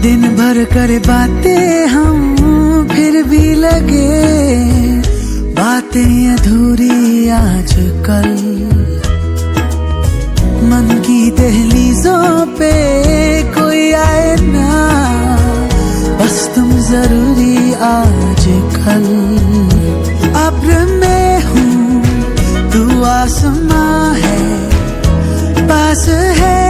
दिन भर करे बातें हम फिर भी लगे बातें अधूरी आजकल। मन की दहलीजों पे कोई आए ना, बस तुम जरूरी आजकल। अब्र में हूँ तू आसमां है, पास है